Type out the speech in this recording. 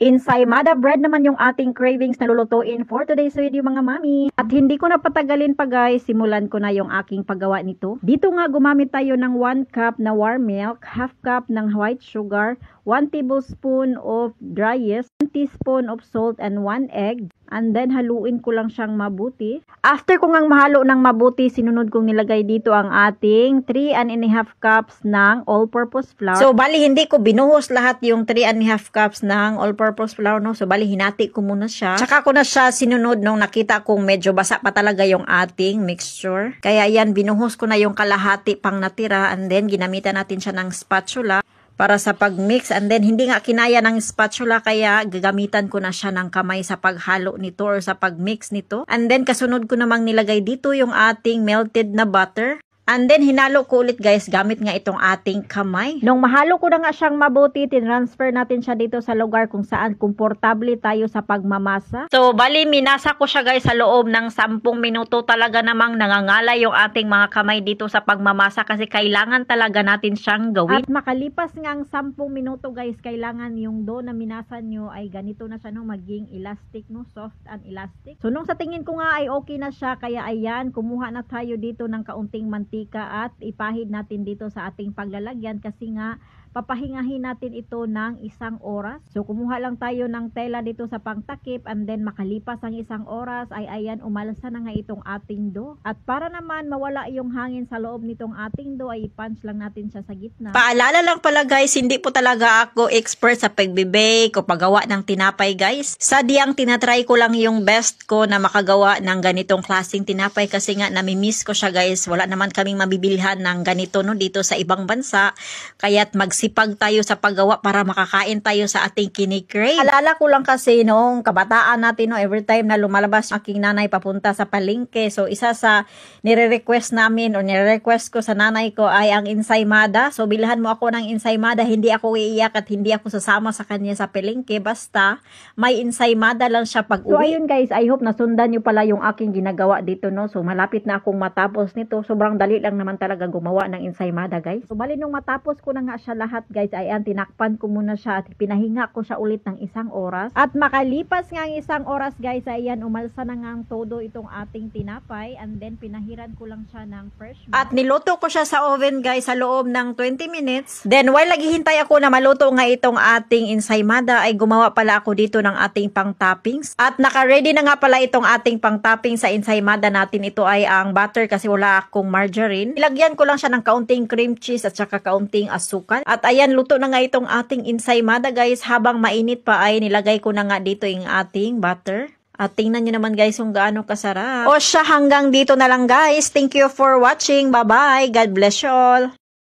Ensaymada bread naman yung ating cravings na lulutuin for today's video mga mami. At hindi ko na patagalin pa guys, simulan ko na yung aking paggawa nito. Dito nga gumamit tayo ng 1 cup na warm milk, half cup ng white sugar, 1 tablespoon of dry yeast, 1 teaspoon of salt and 1 egg. And then haluin ko lang siyang mabuti. After ko ngang mahalo ng mabuti, sinunod kong nilagay dito ang ating 3.5 cups ng all-purpose flour. So bali hindi ko binuhos lahat yung 3.5 cups ng all-purpose flour, no? So bali hinati ko muna siya. Tsaka ko na siya sinunod nung nakita kong medyo basa pa talaga yung ating mixture. Kaya yan, binuhos ko na yung kalahati pang natira, and then ginamitan natin siya ng spatula para sa pag-mix, and then hindi nga kinaya ng spatula kaya gagamitan ko na siya ng kamay sa paghalo nito or sa pag-mix nito. And then kasunod ko namang nilagay dito yung ating melted na butter. And then hinalo ko ulit guys gamit nga itong ating kamay. Nung mahalo ko na nga siyang mabuti, tinransfer natin siya dito sa lugar kung saan komportable tayo sa pagmamasa. So bali minasa ko siya guys sa loob ng 10 minuto. Talaga namang nangangala yung ating mga kamay dito sa pagmamasa kasi kailangan talaga natin siyang gawin. At makalipas nga ang 10 minuto guys, kailangan yung dough na minasa nyo ay ganito na siya, no, maging elastic, no, soft and elastic. So nung sa tingin ko nga ay okay na siya, kaya ayan, kumuha na tayo dito ng kaunting mantika at ipahid natin dito sa ating paglalagyan kasi nga papahingahin natin ito ng 1 oras. So kumuha lang tayo ng tela dito sa pangtakip, and then makalipas ang 1 oras ay ayan, umalsa na nga itong ating dough. At para naman mawala yung hangin sa loob nitong ating dough ay i-punch lang natin siya sa gitna. Paalala lang pala guys, hindi po talaga ako expert sa pagbe-bake o paggawa ng tinapay guys. Sadyang tinatry ko lang yung best ko na makagawa ng ganitong klaseng tinapay kasi nga namimiss ko siya guys. Wala naman kaming mabibilhan ng ganito, no, dito sa ibang bansa. Kaya't magsipag tayo sa paggawa para makakain tayo sa ating kinikrave. Alala ko lang kasi noong kabataan natin, no, every time na lumalabas yung aking nanay papunta sa palengke, so isa sa nire-request namin o nire-request ko sa nanay ko ay ang ensaymada. So bilhan mo ako ng ensaymada, hindi ako iiyak at hindi ako sasama sa kanya sa palengke, basta may ensaymada lang siya pag uwi. So ayun guys, I hope nasundan nyo pala yung aking ginagawa dito, no. So malapit na akong matapos nito. Sobrang dali lang naman talaga gumawa ng ensaymada guys. So bali nung matapos ko na nga siya lahat guys, ayan, tinakpan ko muna siya at pinahinga ko siya ulit ng 1 oras. At makalipas nga ang 1 oras guys, ayan, umalsa na nga ang todo itong ating tinapay, and then pinahiran ko lang siya ng fresh milk. At niluto ko siya sa oven guys sa loob ng 20 minutes. Then while naghihintay ako na maluto nga itong ating ensaymada ay gumawa pala ako dito ng ating pang toppings. At naka-ready na nga pala itong ating pang toppings sa ensaymada natin. Ito ay ang butter kasi wala akong margarine. Ilagyan ko lang siya ng kaunting cream cheese at saka kaunting asukal. At ayan, luto na nga itong ating ensaymada guys. Habang mainit pa ay nilagay ko na nga dito yung ating butter. At tingnan nyo naman guys kung gaano kasarap. O siya, hanggang dito na lang guys. Thank you for watching. Bye bye. God bless you all.